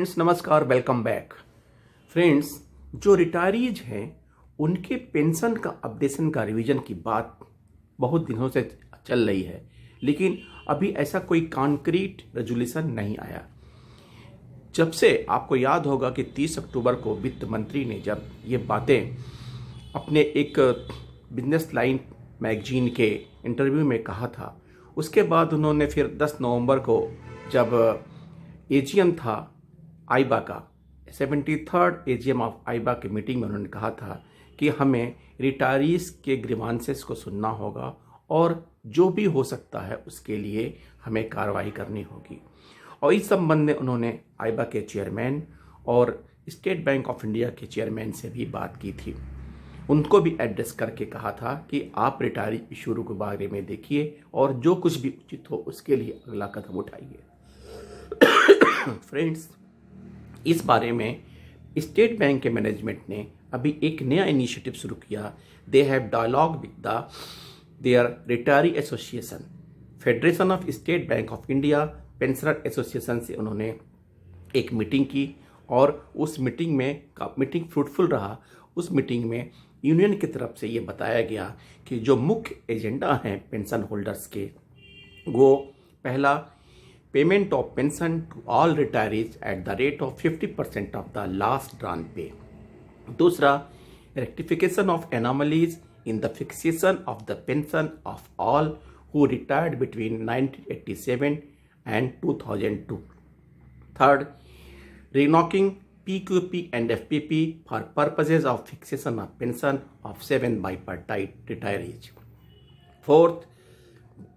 Friends नमस्कार, welcome back. Friends, जो retirees हैं उनके पेंशन का अपडेशन का रिवीजन की बात बहुत दिनों से चल रही है, लेकिन अभी ऐसा कोई कॉन्क्रीट रेजोल्यूशन नहीं आया। जब से आपको याद होगा कि 30 अक्टूबर को वित्त मंत्री ने जब ये बातें अपने एक बिजनेस लाइन मैगजीन के इंटरव्यू में कहा था, उसके बाद उन्होंने फिर 10 नवंबर को जब एजीएम था आईबा का, 73rd एजीएम ऑफ आईबा की मीटिंग में उन्होंने कहा था कि हमें रिटायरीज के ग्रीवांसेस को सुनना होगा और जो भी हो सकता है उसके लिए हमें कार्रवाई करनी होगी। और इस संबंध में उन्होंने आईबा के चेयरमैन और स्टेट बैंक ऑफ इंडिया के चेयरमैन से भी बात की थी। उनको भी एड्रेस करके कहा था कि आप रिटायरी इशू के बारे में देखिए और जो कुछ भी उचित हो उसके लिए अगला कदम उठाइए। फ्रेंड्स, इस बारे में स्टेट बैंक के मैनेजमेंट ने अभी एक नया इनिशिएटिव शुरू किया। They have dialogue with their retiree association, federation of State Bank of India pensioner association से उन्होंने एक मीटिंग की और उस मीटिंग फ्रूटफुल रहा। उस मीटिंग में यूनियन की तरफ से ये बताया गया कि जो मुख्य एजेंडा हैं पेंशन होल्डर्स के, वो पहला payment of pension to all retirees at the rate of 50% of the last drawn pay. दूसरा, rectification of anomalies in the fixation of the pension of all who retired between 1987 and 2002। Third, renocking PQP and FPP for purposes of fixation of pension of 7 bipartite retirees. Fourth,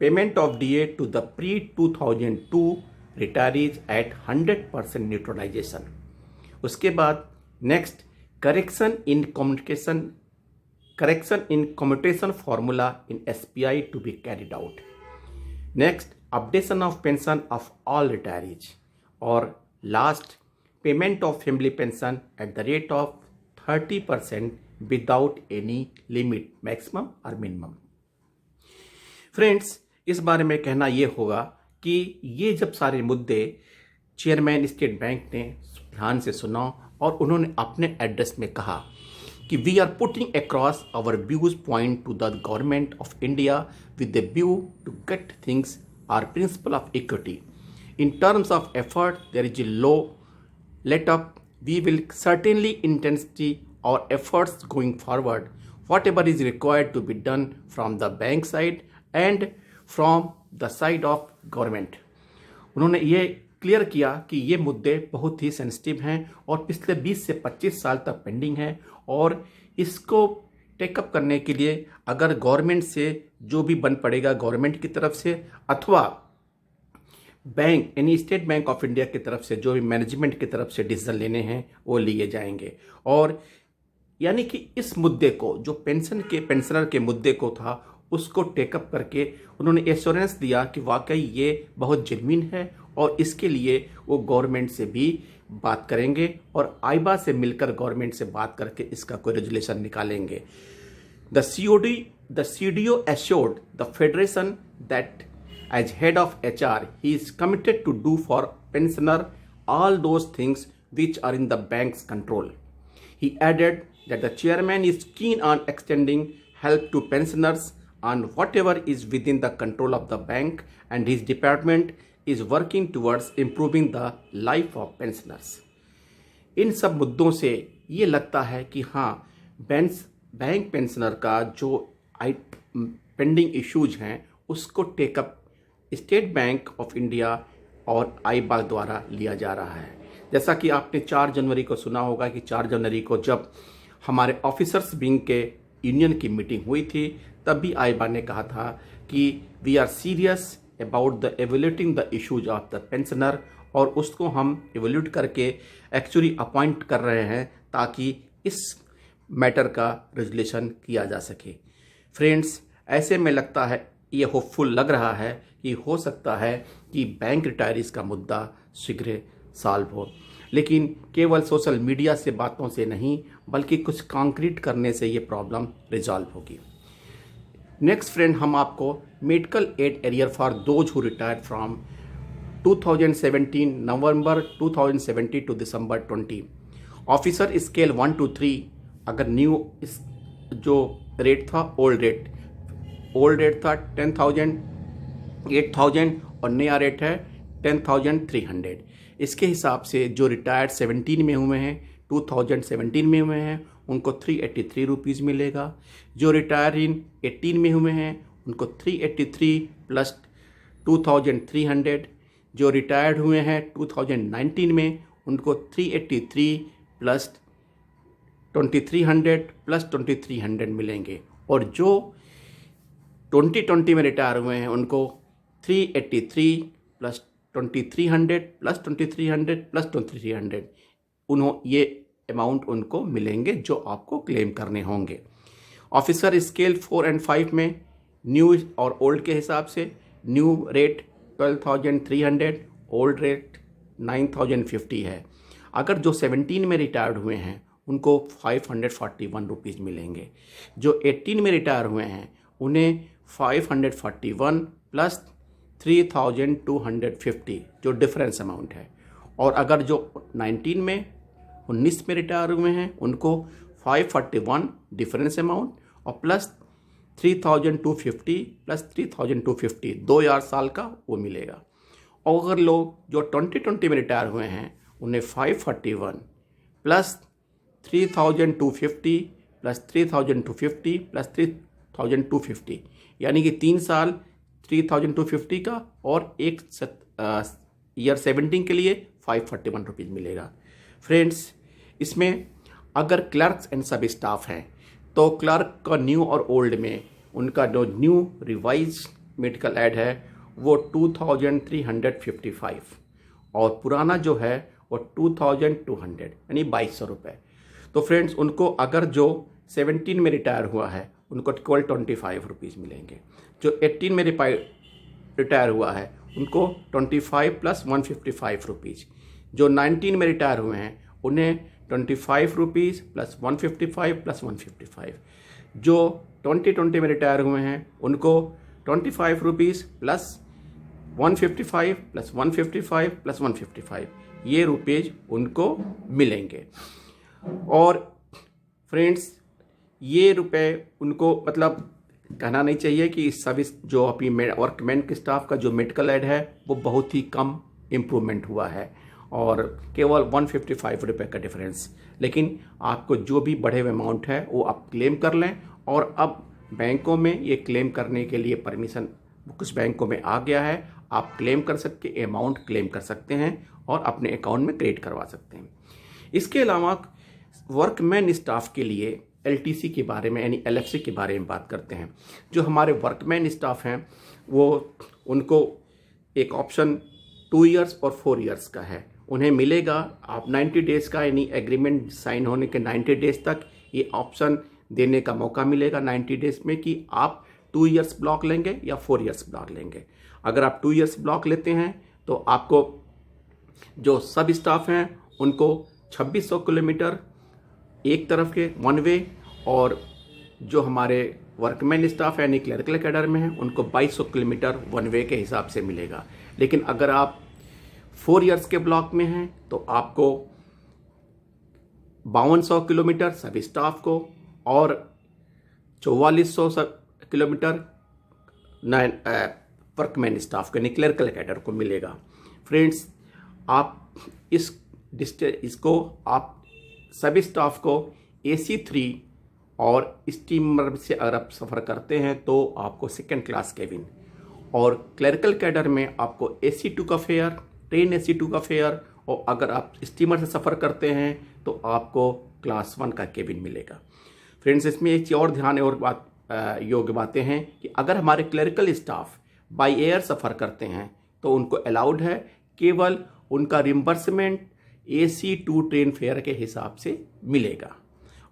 payment of DA to the pre-2002 retirees at 100% neutralization. उसके बाद next, correction in commutation formula in SPI to be carried out. Next, updation of pension of all retirees. और last, payment of family pension at the rate of 30% without any limit, maximum or minimum. Friends, इस बारे में कहना ये होगा कि ये जब सारे मुद्दे चेयरमैन स्टेट बैंक ने ध्यान से सुना और उन्होंने अपने एड्रेस में कहा कि we are putting across our views point to the government of India with the view to get things are principle of equity in terms of effort. There is a low let up. We will certainly intensify our efforts going forward. Whatever is required to be done from the bank side and from the side of government. उन्होंने ये clear किया कि ये मुद्दे बहुत ही sensitive हैं और पिछले 20 से 25 साल तक पेंडिंग हैं और इसको टेकअप करने के लिए अगर गवर्नमेंट से जो भी बन पड़ेगा गवर्नमेंट की तरफ से अथवा बैंक यानी स्टेट बैंक ऑफ इंडिया की तरफ से जो भी मैनेजमेंट की तरफ से डिसीजन लेने हैं वो लिए जाएंगे। और यानी कि इस मुद्दे को जो पेंशनर के मुद्दे को था उसको टेकअप करके उन्होंने एश्योरेंस दिया कि वाकई ये बहुत जेन्युइन है और इसके लिए वो गवर्नमेंट से भी बात करेंगे और आईबा से मिलकर गवर्नमेंट से बात करके इसका कोई रेजोल्यूशन निकालेंगे। The CDO assured the federation that as head of HR, he is committed to do for pensioner all those things which are in the bank's control. He added that the chairman is keen on extending help to pensioners on whatever is within the control of the bank and his department is working towards improving the life of pensioners. इन सब मुद्दों से ये लगता है कि हाँ, bank pensioner का जो पेंडिंग इश्यूज हैं उसको take up state Bank of India और आईबा द्वारा लिया जा रहा है। जैसा कि आपने 4 जनवरी को सुना होगा कि 4 जनवरी को जब हमारे ऑफिसर्स विंग के यूनियन की मीटिंग हुई थी तब भी आईबा ने कहा था कि we are serious about the evaluating the issues of the pensioner और उसको हम एवल्यूट करके एक्चुअली अपॉइंट कर रहे हैं ताकि इस मैटर का रेजोल्यूशन किया जा सके। फ्रेंड्स, ऐसे में लगता है ये होपफुल लग रहा है कि हो सकता है कि बैंक रिटायरीज का मुद्दा शीघ्र सॉल्व हो, लेकिन केवल सोशल मीडिया से बातों से नहीं बल्कि कुछ कॉन्क्रीट करने से ये प्रॉब्लम रिजॉल्व होगी। नेक्स्ट फ्रेंड, हम आपको medical aid arrear for those who retired from 2017 November 2017 to December 20। Officer scale 1 to 3 अगर न्यू जो रेट था ओल्ड रेट था 10,000 8,000 और नया रेट है 10,300। इसके हिसाब से जो रिटायर्ड 17 में हुए हैं 2017 में हुए हैं उनको 383 रुपीज़ मिलेगा। जो रिटायर इन 18 में हुए हैं उनको 383 प्लस 2,300। जो रिटायर्ड हुए हैं 2019 में उनको 383 प्लस 2,300 प्लस 2,300 मिलेंगे। और जो 2020 में रिटायर हुए हैं उनको 383 प्लस 2,300 प्लस 2,300 प्लस 2,300 ये अमाउंट उनको मिलेंगे जो आपको क्लेम करने होंगे। ऑफिसर स्केल 4 and 5 में न्यू और ओल्ड के हिसाब से न्यू रेट 12,300, ओल्ड रेट 9,050 है। अगर जो 17 में रिटायर्ड हुए हैं उनको 541 रुपीज़ मिलेंगे। जो 18 में रिटायर हुए हैं उन्हें 541 प्लस 3,250 जो डिफरेंस अमाउंट है। और अगर जो 19 में रिटायर हुए हैं उनको 541 डिफरेंस अमाउंट और प्लस 3,250 प्लस 3,250 2,000 साल का वो मिलेगा। और अगर लोग जो 2020 में रिटायर हुए हैं उन्हें 541 प्लस 3,250 प्लस 3,250 प्लस 3,250 यानी कि 3 साल 3,250 का और एक ईयर 17 के लिए 541 रुपीज़ मिलेगा। फ्रेंड्स, इसमें अगर क्लर्क्स एंड सब स्टाफ हैं तो क्लर्क का न्यू और ओल्ड में उनका जो न्यू रिवाइज मेडिकल एड है वो 2,355 और पुराना जो है वो 2,200 यानी 2,200 रुपये। तो फ्रेंड्स, उनको अगर जो 17 में रिटायर हुआ है उनको 1,225 रुपीज़ मिलेंगे। जो 18 में रिटायर हुआ है उनको 25 प्लस 155 रुपीज़। जो 19 में रिटायर हुए हैं उन्हें 25 रुपीज़ प्लस 155 प्लस 155। जो 2020 में रिटायर हुए हैं उनको 25 रुपीज़ प्लस 155 प्लस 155 प्लस 155 ये रुपीज़ उनको मिलेंगे। और फ्रेंड्स, ये रुपए उनको मतलब कहना नहीं चाहिए कि सभी जो अपनी वर्कमैन के स्टाफ का जो मेडिकल एड है वो बहुत ही कम इम्प्रूवमेंट हुआ है और केवल 155 रुपये का डिफरेंस। लेकिन आपको जो भी बढ़े हुए अमाउंट है वो आप क्लेम कर लें। और अब बैंकों में ये क्लेम करने के लिए परमिशन कुछ बैंकों में आ गया है। आप क्लेम कर सकते अमाउंट क्लेम कर सकते हैं और अपने अकाउंट में क्रेडिट करवा सकते हैं। इसके अलावा वर्कमैन स्टाफ के लिए LTC के बारे में यानी LFC के बारे में बात करते हैं। जो हमारे वर्कमैन स्टाफ हैं वो उनको एक ऑप्शन 2 इयर्स और 4 इयर्स का है। उन्हें मिलेगा आप 90 डेज़ का यानी एग्रीमेंट साइन होने के 90 डेज़ तक ये ऑप्शन देने का मौका मिलेगा 90 डेज़ में कि आप 2 इयर्स ब्लॉक लेंगे या 4 इयर्स ब्लॉक लेंगे। अगर आप 2 इयर्स ब्लॉक लेते हैं तो आपको जो सब स्टाफ हैं उनको 2600 किलोमीटर एक तरफ के वन वे और जो हमारे वर्कमैन स्टाफ यानी क्लरिकल कैडर में हैं उनको 2200 किलोमीटर वन वे के हिसाब से मिलेगा। लेकिन अगर आप 4 इयर्स के ब्लॉक में हैं तो आपको 5200 किलोमीटर सभी स्टाफ को और 4400 किलोमीटर वर्कमैन स्टाफ को यानी क्लरिकल कैडर को मिलेगा। फ्रेंड्स, आप इसको आप सभी स्टाफ को AC3 और स्टीमर से अगर आप सफ़र करते हैं तो आपको 2nd क्लास केबिन और क्लरिकल कैडर में आपको AC2 का फेयर, ट्रेन AC2 का फेयर और अगर आप स्टीमर से सफ़र करते हैं तो आपको क्लास 1 का केबिन मिलेगा। फ्रेंड्स, इसमें एक और ध्यान और बात योग्य बातें हैं कि अगर हमारे क्लरिकल स्टाफ बाई एयर सफ़र करते हैं तो उनको अलाउड है केवल उनका रिम्बर्समेंट AC2 ट्रेन फेयर के हिसाब से मिलेगा।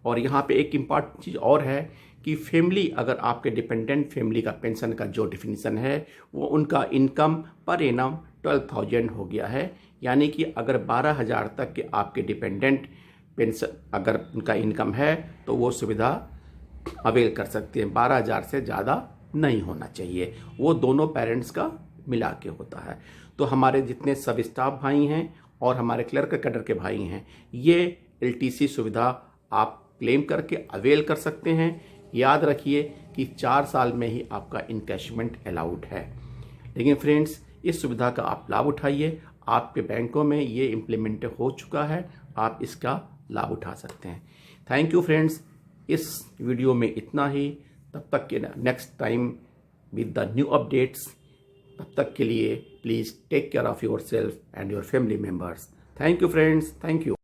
और यहाँ पे एक इम्पॉर्टेंट चीज़ और है कि फैमिली अगर आपके डिपेंडेंट फैमिली का पेंशन का जो डिफिनीसन है वो उनका इनकम पर एनम 12,000 हो गया है। यानी कि अगर 12,000 तक के आपके डिपेंडेंट पेंशन अगर उनका इनकम है तो वो सुविधा अवेल कर सकते हैं। 12,000 से ज़्यादा नहीं होना चाहिए। वो दोनों पेरेंट्स का मिला के होता है। तो हमारे जितने सब स्टाफ भाई हैं और हमारे क्लर्क कैडर के भाई हैं, ये LTC सुविधा आप क्लेम करके अवेल कर सकते हैं। याद रखिए कि 4 साल में ही आपका इनकैशमेंट अलाउड है। लेकिन फ्रेंड्स, इस सुविधा का आप लाभ उठाइए। आपके बैंकों में ये इम्प्लीमेंट हो चुका है, आप इसका लाभ उठा सकते हैं। थैंक यू फ्रेंड्स, इस वीडियो में इतना ही। तब तक के next time with the new updates, तब तक के लिए please take care of your self and your family members. Thank you friends, thank you.